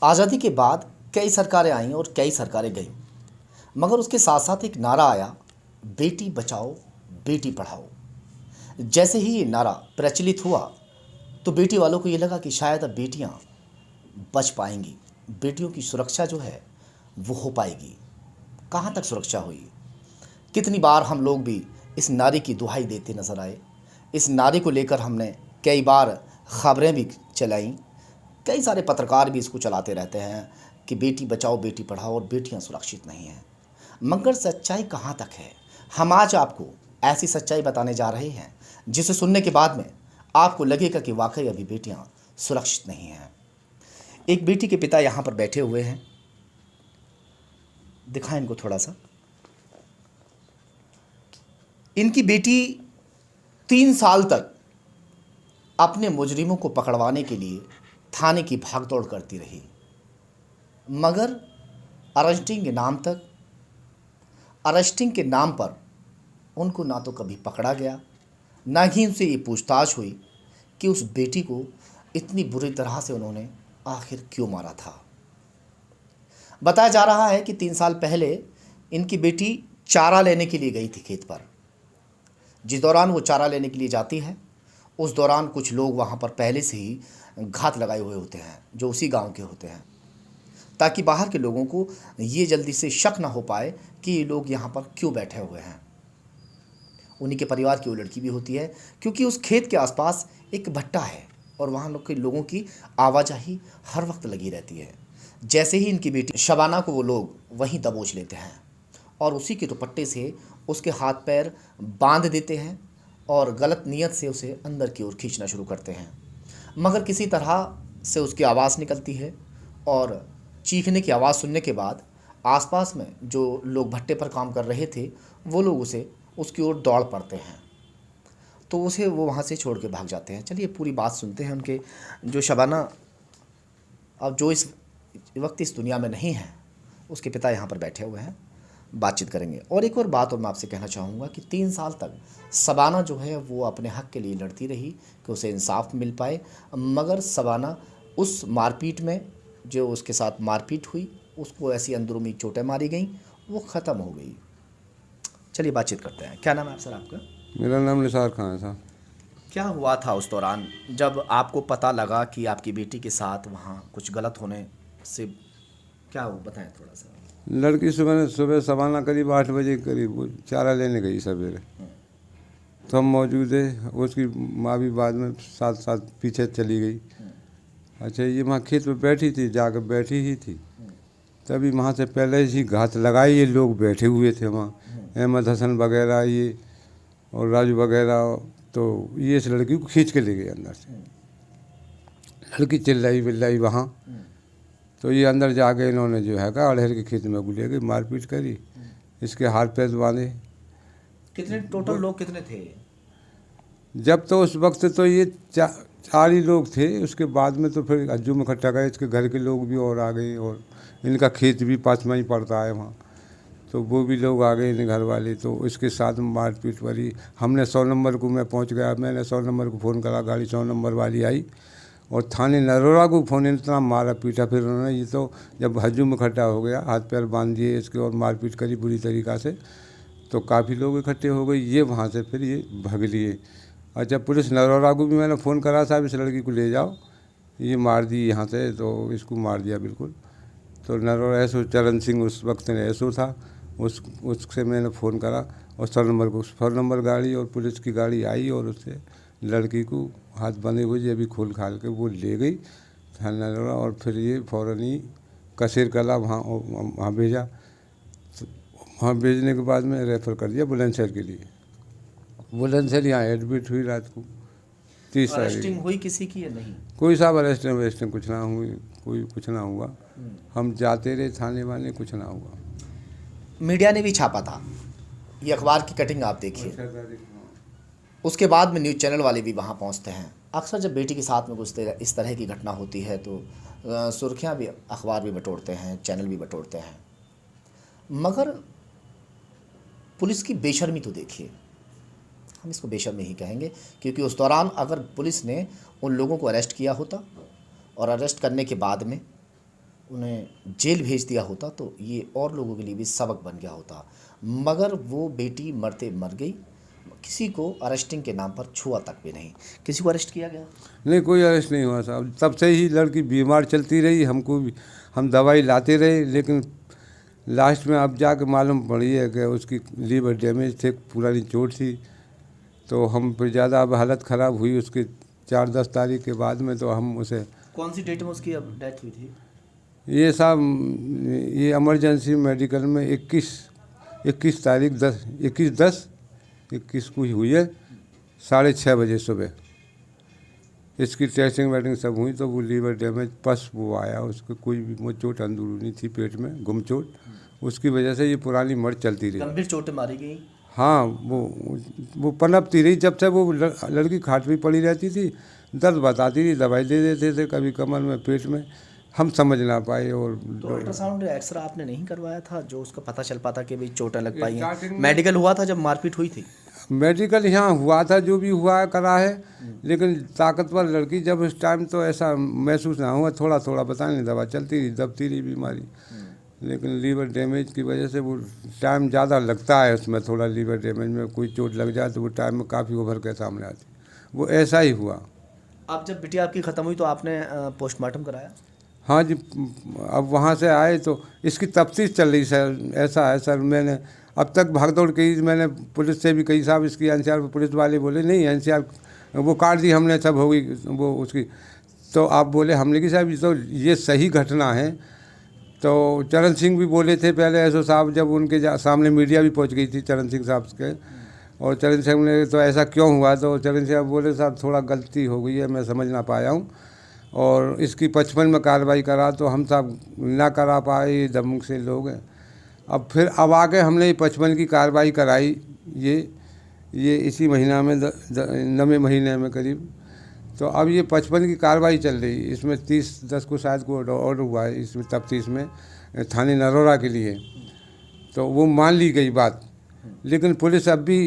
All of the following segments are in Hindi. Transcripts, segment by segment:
आज़ादी के बाद कई सरकारें आईं और कई सरकारें गईं, मगर उसके साथ साथ एक नारा आया, बेटी बचाओ बेटी पढ़ाओ। जैसे ही ये नारा प्रचलित हुआ तो बेटी वालों को ये लगा कि शायद अब बेटियां बच पाएंगी, बेटियों की सुरक्षा जो है वो हो पाएगी। कहाँ तक सुरक्षा हुई? कितनी बार हम लोग भी इस नारे की दुहाई देते नजर आए। इस नारे को लेकर हमने कई बार खबरें भी चलाईं, कई सारे पत्रकार भी इसको चलाते रहते हैं कि बेटी बचाओ बेटी पढ़ाओ और बेटियां सुरक्षित नहीं हैं। मगर सच्चाई कहाँ तक है? हम आज आपको ऐसी सच्चाई बताने जा रहे हैं जिसे सुनने के बाद में आपको लगेगा कि वाकई अभी बेटियां सुरक्षित नहीं हैं। एक बेटी के पिता यहाँ पर बैठे हुए हैं, दिखाएं इनको थोड़ा सा। इनकी बेटी 3 साल तक अपने मुजरिमों को पकड़वाने के लिए थाने की भागदौड़ करती रही, मगर अरेस्टिंग के नाम पर उनको ना तो कभी पकड़ा गया, ना ही उनसे ये पूछताछ हुई कि उस बेटी को इतनी बुरी तरह से उन्होंने आखिर क्यों मारा था। बताया जा रहा है कि 3 साल पहले इनकी बेटी चारा लेने के लिए गई थी खेत पर। जिस दौरान वो चारा लेने के लिए जाती है, उस दौरान कुछ लोग वहाँ पर पहले से ही घात लगाए हुए होते हैं, जो उसी गांव के होते हैं, ताकि बाहर के लोगों को ये जल्दी से शक ना हो पाए कि ये लोग यहाँ पर क्यों बैठे हुए हैं। उन्हीं के परिवार की वो लड़की भी होती है, क्योंकि उस खेत के आसपास एक भट्टा है और वहाँ लोगों की आवाजाही हर वक्त लगी रहती है। जैसे ही इनकी बेटी शबाना को वो लोग वहीं दबोच लेते हैं और उसी के दुपट्टे से उसके हाथ पैर बांध देते हैं और गलत नीयत से उसे अंदर की ओर खींचना शुरू करते हैं। मगर किसी तरह से उसकी आवाज़ निकलती है और चीखने की आवाज़ सुनने के बाद आसपास में जो लोग भट्टे पर काम कर रहे थे वो लोग उसकी ओर दौड़ पड़ते हैं, तो वो वहाँ से छोड़ के भाग जाते हैं। चलिए पूरी बात सुनते हैं उनके, जो शबाना अब जो इस वक्त इस दुनिया में नहीं है, उसके पिता यहाँ पर बैठे हुए हैं, बातचीत करेंगे। और एक और बात और मैं आपसे कहना चाहूँगा कि 3 साल तक शबाना जो है वो अपने हक़ के लिए लड़ती रही कि उसे इंसाफ मिल पाए, मगर शबाना उस मारपीट में, जो उसके साथ मारपीट हुई, उसको ऐसी अंदरूनी चोटें मारी गई, वो ख़त्म हो गई। चलिए बातचीत करते हैं। क्या नाम है सर आपका? मेरा नाम निसार खान है साहब। क्या हुआ था उस दौरान जब आपको पता लगा कि आपकी बेटी के साथ वहाँ कुछ गलत होने से? क्या वो बताएं थोड़ा सा। लड़की सुबह शबाना करीब 8 बजे के करीब चारा लेने गई सवेरे, तो हम मौजूद है। उसकी माँ भी बाद में साथ साथ पीछे चली गई। अच्छा, ये वहाँ खेत में बैठी थी, जाकर बैठी ही थी, तभी वहाँ से पहले ही घात लगाई। ये लोग बैठे हुए थे वहाँ, अहमद हसन वगैरह ये और राजू वगैरह, तो ये इस लड़की को खींच के ले गए अंदर से। लड़की चिल्लाई बिल्लाई वहाँ, तो ये अंदर जाके इन्होंने जो है अड़हर के खेत में ले गई, मारपीट करी, इसके हाथ पैर बांधे। कितने टोटल लोग कितने थे? जब तो उस वक्त तो ये 4 ही लोग थे, उसके बाद में तो फिर हज्जू इकट्ठा गए, इसके घर के लोग भी और आ गए, और इनका खेत भी पास में ही पड़ता है वहाँ, तो वो भी लोग आ गए इन्हें घर वाले। तो इसके साथ मारपीट करी। हमने 100 नंबर को मैं पहुँच गया, मैंने 100 नंबर को फ़ोन करा, गाड़ी 100 नंबर वाली आई, और थाने नरोरा को फ़ोन इतना मारा पीटा। फिर उन्होंने ये तो जब हजूम इकट्ठा हो गया, हाथ पैर बांध दिए इसके और मारपीट करी बुरी तरीक़ा से, तो काफ़ी लोग इकट्ठे हो गए। ये वहाँ से फिर ये भाग लिए। अच्छा, पुलिस नरोरा को भी मैंने फ़ोन करा, साहब इस लड़की को ले जाओ, ये मार दी यहाँ से, तो इसको मार दिया बिल्कुल। तो नरोरा एसओ चरण सिंह उस वक्त एसओ था, उससे मैंने फ़ोन करा, और 100 नंबर को 100 नंबर गाड़ी और पुलिस की गाड़ी आई, और उससे लड़की को हाथ बंधे हुए अभी खोल खाल के वो ले गई थाना नरोरा, और फिर ये फ़ौरन ही कसेर कला वहाँ भेजा। तो वहाँ भेजने के बाद में रेफ़र कर दिया बुलंदशहर के लिए। बुलंदशहर यहाँ एडमिट हुई रात को 30 तारीख। अरेस्टिंग हुई किसी की या नहीं? कोई साहब अरेस्टिंग कुछ ना हुई, कोई कुछ ना हुआ। हम जाते रहे थाने वाले, कुछ ना हुआ। मीडिया ने भी छापा था, ये अखबार की कटिंग आप देखिए। उसके बाद में न्यूज़ चैनल वाले भी वहाँ पहुँचते हैं। अक्सर जब बेटी के साथ में कुछ इस तरह की घटना होती है तो सुर्खियाँ भी, अखबार भी बटोरते हैं, चैनल भी बटोरते हैं। मगर पुलिस की बेशर्मी तो देखिए, हम इसको बेशर्मी ही कहेंगे, क्योंकि उस दौरान अगर पुलिस ने उन लोगों को अरेस्ट किया होता और अरेस्ट करने के बाद में उन्हें जेल भेज दिया होता तो ये और लोगों के लिए भी सबक बन गया होता। मगर वो बेटी मरते मर गई, किसी को अरेस्टिंग के नाम पर छुआ तक भी नहीं। किसी को अरेस्ट किया गया? नहीं, कोई अरेस्ट नहीं हुआ साहब। तब से ही लड़की बीमार चलती रही, हमको भी हम दवाई लाते रहे, लेकिन लास्ट में अब जाके मालूम पड़ी है कि उसकी लीवर डैमेज थे, पुरानी चोट थी। तो हम फिर ज़्यादा अब हालत ख़राब हुई उसके 4-10 तारीख के बाद में, तो हम उसे। कौन सी डेट में उसकी अब डेथ हुई थी? ये साहब ये इमरजेंसी मेडिकल में 21 तारीख 21 को ही हुई है, 6:30 बजे सुबह। इसकी टेस्टिंग वेटिंग सब हुई तो वो लीवर डैमेज पस वो आया, उसको कोई भी वो चोट अंदरूनी थी पेट में, गुम चोट, उसकी वजह से ये पुरानी मर्द चलती रही। गंभीर चोटें मारी गई? हाँ, वो पनपती रही जब से वो लड़की खाट भी पड़ी रहती थी, दर्द बताती थी, दवाई दे देते थे, कभी कमर में, पेट में, हम समझ ना पाए। और तो अल्ट्रासाउंड एक्सरे आपने नहीं करवाया था जो उसका पता चल पाता कि भाई चोटें लग पाई हैं? मेडिकल हुआ था जब मारपीट हुई थी? मेडिकल यहाँ हुआ था, जो भी हुआ है करा है, लेकिन ताकतवर लड़की जब उस टाइम तो ऐसा महसूस ना हुआ, थोड़ा थोड़ा बताने दवा चलती रही, दबती रही बीमारी। लेकिन लीवर डैमेज की वजह से वो टाइम ज़्यादा लगता है उसमें, थोड़ा लीवर डैमेज में कोई चोट लग जाए तो वो टाइम में काफ़ी उभर के सामने आती, वो ऐसा ही हुआ। अब जब बिटिया आपकी ख़त्म हुई तो आपने पोस्टमार्टम कराया? हाँ जी, अब वहाँ से आए तो इसकी तफ्तीश चल रही सर। ऐसा है सर, मैंने अब तक भागदौड़ की, मैंने पुलिस से भी कही साहब इसकी एनसीआर, पुलिस वाले बोले नहीं एनसीआर वो काट दी हमने, सब हो गई वो उसकी। तो आप बोले हमने कि साहब तो ये सही घटना है। तो चरण सिंह भी बोले थे पहले एसओ साहब, जब उनके सामने मीडिया भी पहुंच गई थी चरण सिंह साहब के, और चरण सिंह ने तो ऐसा क्यों हुआ, तो चरण सिंह बोले साहब थोड़ा गलती हो गई है, मैं समझ ना पाया हूँ, और इसकी 55 में कार्रवाई करा तो हम साहब ना करा पाए, ये दमक से लोग हैं। अब आगे हमने ये 55 की कार्रवाई कराई, ये इसी महीना में 9वें महीने में करीब। तो अब ये 55 की कार्रवाई चल रही, इसमें 30/10 को शायद को ऑर्डर हुआ है इसमें तफ्तीश में थाने नरोरा के लिए, तो वो मान ली गई बात। लेकिन पुलिस अब भी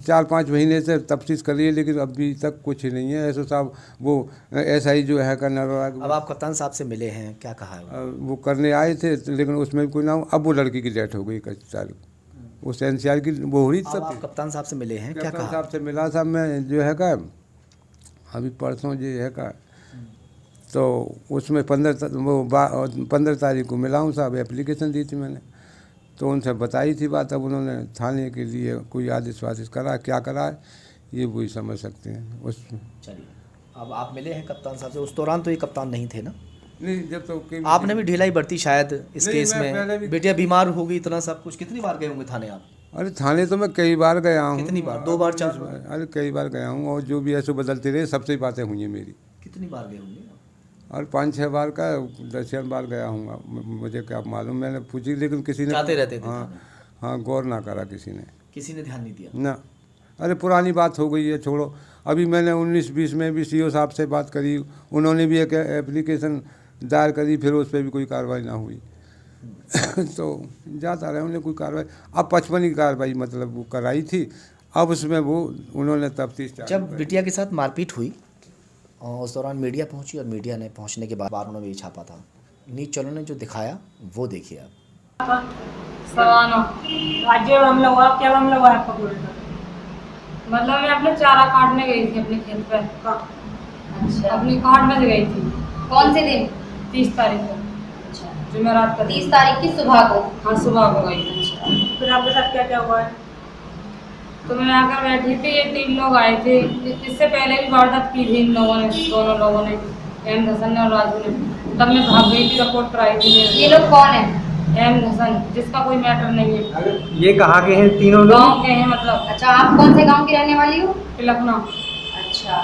4-5 महीने से तफ्तीश कर रही है, लेकिन अभी तक कुछ ही नहीं है। एसओ साहब वो एसआई जो है का नरोरा, अब आप कप्तान साहब से मिले हैं, क्या कहा है? वो करने आए थे, लेकिन उसमें भी कोई ना हो। अब वो लड़की की डेथ हो गई 21 तारीख, उस एनसीआर की वो हो रही सब। आप कप्तान साहब से मिले हैं, क्या कहा? साहब से मिला साहब मैं, जो है का अभी परसों जो है का, तो उसमें 15 तारीख को मिला हूँ साहब, एप्लीकेशन दी थी मैंने, तो उनसे बताई थी बात। अब उन्होंने थाने के लिए कोई आदेश वादिश करा, क्या करा है ये वही समझ सकते हैं उस। चलिए, अब आप मिले हैं कप्तान साहब से, उस दौरान तो ये कप्तान नहीं थे ना? नहीं, जब तो आपने भी ढिलाई बरती शायद इस केस में, बेटिया बीमार हो गई, इतना सब कुछ। कितनी बार गए होंगे थाने आप? अरे थाने तो मैं कई बार गया हूँ। कितनी बार? 2 बार, 4 बार? अरे कई बार गया हूँ, और जो भी ऐसे बदलते रहे सबसे ही बातें हुई हैं मेरी। कितनी बार गए होंगे? और 5-6 बार का 10 बार गया हूँ, मुझे क्या मालूम, मैंने पूछी लेकिन किसी ने जाते रहते थे? हाँ, गौर ना करा किसी ने ध्यान नहीं दिया ना। अरे पुरानी बात हो गई है, छोड़ो। अभी मैंने 19-20 में भी सीओ साहब से बात करी, उन्होंने भी एक एप्लीकेशन दायर करी, फिर उस पर भी कोई कार्रवाई ना हुई। तो जाता रहे, उन्होंने कोई कार्रवाई। अब 55 की कार्रवाई मतलब वो कराई थी, अब उसमें वो उन्होंने तफ्तीश। जब बिटिया के साथ मारपीट हुई और उस दौरान मीडिया पहुंची, और मीडिया ने पहुंचने के बाद उन्होंने भी छापा था, न्यूज़ चैनल ने जो दिखाया वो देखिए आप। राज्य हमला हुआ, क्या हमला हुआ आपका पूरे का? मतलब मैं अपने चारा काटने गई थी अपने खेत पे। अच्छा, अपनी काट में गई थी। कौन से दिन? 30 तारीख को। अच्छा, जुमेरात का 30 तारीख की सुबह को? हाँ, सुबह को गई थी। अच्छा, फिर आपके साथ क्या क्या हुआ है? तो मैं आकर बैठी थी, ये 3 लोग आए थे, इससे पहले भी वारदात की थी इन लोगों ने, दोनों लोगों ने, एम हसन ने और राजू ने। तब मैं भाग गई थी, रिपोर्ट कराई थी। ये लोग कौन है? एम हसन, जिसका कोई मैटर नहीं है। ये कहाँ के हैं तीनों लोग? गाँव के हैं मतलब। अच्छा, आप कौन से गांव की रहने वाली हो? लखनऊ। अच्छा,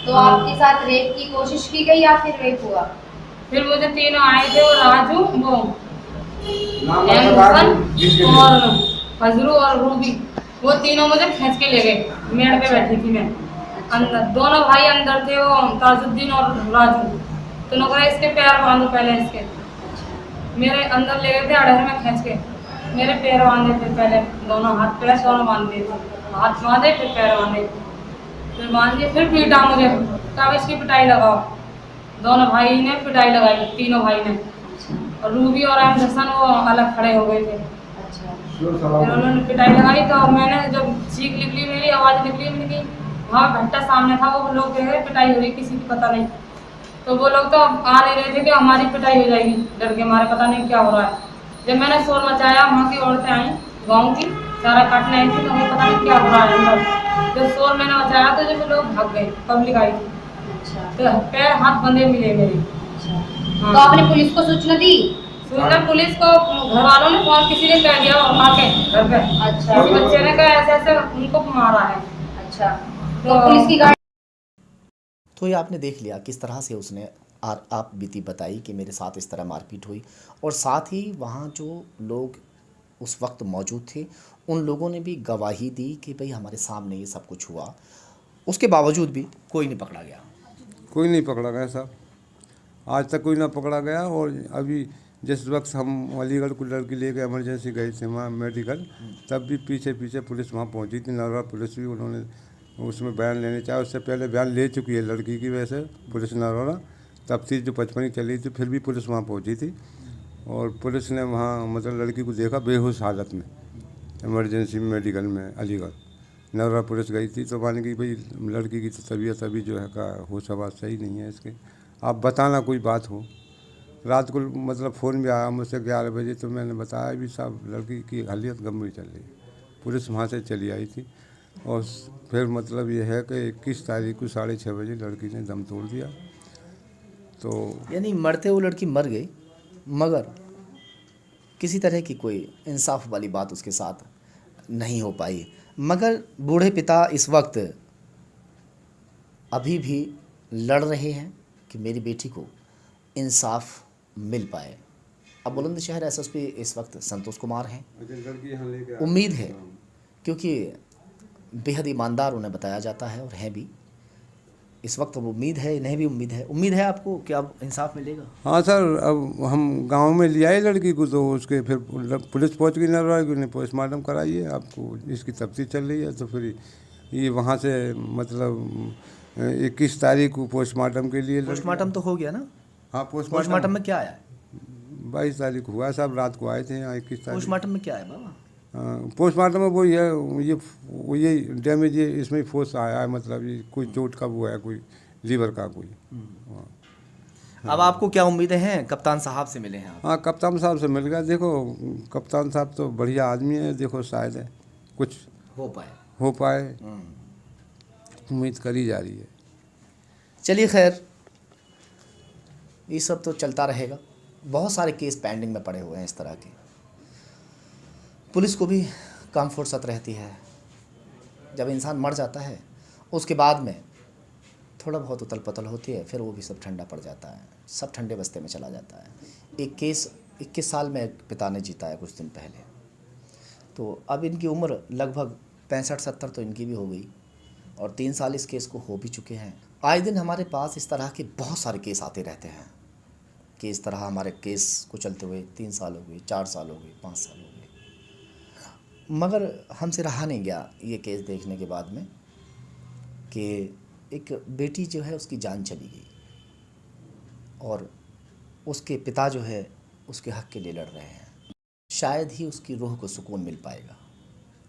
तो आपके साथ रेप की कोशिश की गई या फिर रेप हुआ? फिर मुझे 3 आए थे, वो राजू, वो एम हसन और फजरू और रूबी, वो तीनों मुझे खींच के ले गए। मेड़ पे बैठी थी मैं, अंदर दोनों भाई अंदर थे, वो ताजुद्दीन और राजू। तो उन्होंने कहा इसके पैर बांधो पहले इसके। मेरे अंदर ले गए थे अड़हर में खींच के, मेरे पैर बांधे थे पहले, दोनों हाथ पैर दोनों बांध दिए थे, हाथ बांधे फिर पैर बांधे, फिर बांध दिए, फिर पीटा मुझे, तब इसकी पिटाई लगाओ। दोनों भाई ने पिटाई लगाई, तीनों भाई ने। और रूबी और एम जसन वो अलग खड़े हो गए थे। अच्छा। फिर उन्होंने पिटाई लगाई तो मैंने जब चीख निकली, मेरी आवाज़ निकली, मैंने की वहाँ घंटा सामने था, वो लोग कह रहे पिटाई हो रही, किसी को पता नहीं। तो वो लोग तो आ नहीं रहे थे कि हमारी पिटाई हो जाएगी, डर के हमारे पता नहीं क्या हो रहा है। जब मैंने शोर मचाया, वहाँ की औरतें आई गाँव की, सारा काटने आई थी, तो हमें पता नहीं क्या हो रहा है अंदर। जब शोर मैंने मचाया तो जब वो लोग भाग गए, पब्लिक आई थी, अच्छा। तो पैर हाथ बंधे मिले मेरे। अच्छा। हाँ। तो आपने पुलिस को सूचना दी? सूचना पुलिस को घर वालों ने फोन, किसी ने कह दिया आके घर पे। अच्छा। किसी बच्चे ने कहा ऐसे ऐसे उनको मारा है। अच्छा। तो पुलिस की गाड़ी। तो ये आपने देख लिया किस तरह से उसने आप बीती बताई कि मेरे साथ इस तरह मारपीट हुई, और साथ ही वहाँ जो लोग उस वक्त मौजूद थे उन लोगों ने भी गवाही दी कि भाई हमारे सामने ये सब कुछ हुआ। उसके बावजूद भी कोई नहीं पकड़ा गया। कोई नहीं पकड़ा गया साहब, आज तक कोई ना पकड़ा गया। और अभी जिस वक्त हम अलीगढ़ को लड़की लेके इमरजेंसी गए थे वहाँ मेडिकल, तब भी पीछे पीछे पुलिस वहाँ पहुँची थी। नरवा पुलिस भी उन्होंने उसमें बयान लेने चाहे, उससे पहले बयान ले चुकी है लड़की की। वैसे पुलिस नरवा तफ्तीश जो 55 चली थी, फिर भी पुलिस वहाँ पहुँची थी और पुलिस ने वहाँ मतलब लड़की को देखा बेहोश हालत में इमरजेंसी मेडिकल में अलीगढ़। नरवा पुलिस गई थी तो मान की भाई लड़की की तो तबीयत अभी जो है का होश आवाज़ सही नहीं है इसके, आप बताना कोई बात हो। रात को मतलब फ़ोन भी आया मुझसे 11 बजे, तो मैंने बताया भी साहब लड़की की हालत गंभीर चल रही है। पुलिस वहाँ से चली आई थी और फिर मतलब ये है कि 21 तारीख को 6:30 बजे लड़की ने दम तोड़ दिया। तो यानी मरते वो लड़की मर गई, मगर किसी तरह की कोई इंसाफ वाली बात उसके साथ नहीं हो पाई। मगर बूढ़े पिता इस वक्त अभी भी लड़ रहे हैं कि मेरी बेटी को इंसाफ मिल पाए। अब बुलंदशहर एसएसपी इस वक्त संतोष कुमार हैं। उम्मीद है, क्योंकि बेहद ईमानदार उन्हें बताया जाता है और हैं भी, इस वक्त अब उम्मीद है, इन्हें भी उम्मीद है आपको कि अब इंसाफ मिलेगा। हाँ सर, अब हम गांव में ले आए लड़की को, तो उसके फिर पुलिस पहुंच गई नरवा की, उन्हें पोस्टमार्टम कराई है, आपको इसकी तफ्तीश चल रही है। तो फिर ये वहाँ से मतलब 21 तारीख को पोस्टमार्टम के लिए। पोस्टमार्टम तो हो गया ना? हाँ, पोस्टमार्टम में क्या आया? 22 तारीख हुआ साहब, रात को आए थे यहाँ 21 तारीख। पोस्टमार्टम में क्या है बाबा? पोस्टमार्टम में वही है, ये डैमेज ये इसमें फोर्स आया है, मतलब ये कोई चोट का वो है, कोई लीवर का कोई। अब आपको क्या उम्मीदें हैं? कप्तान साहब से मिले हैं आप? हाँ, कप्तान साहब से मिल गया। देखो कप्तान साहब तो बढ़िया आदमी है, देखो शायद है कुछ हो पाए, उम्मीद करी जा रही है। चलिए खैर, ये सब तो चलता रहेगा। बहुत सारे केस पेंडिंग में पड़े हुए हैं इस तरह के। पुलिस को भी काम फुर्सत रहती है, जब इंसान मर जाता है उसके बाद में थोड़ा बहुत उथल पुथल होती है, फिर वो भी सब ठंडा पड़ जाता है, सब ठंडे बस्ते में चला जाता है। एक केस 21 साल में पिता ने जीता है कुछ दिन पहले, तो अब इनकी उम्र लगभग 65-70 तो इनकी भी हो गई और 3 साल इस केस को हो भी चुके हैं। आए दिन हमारे पास इस तरह के बहुत सारे केस आते रहते हैं कि इस तरह हमारे केस को चलते हुए 3 साल हो गए, 4 साल हो गए, 5 साल हो गए, मगर हमसे रहा नहीं गया ये केस देखने के बाद में कि एक बेटी जो है उसकी जान चली गई और उसके पिता जो है उसके हक के लिए लड़ रहे हैं। शायद ही उसकी रूह को सुकून मिल पाएगा।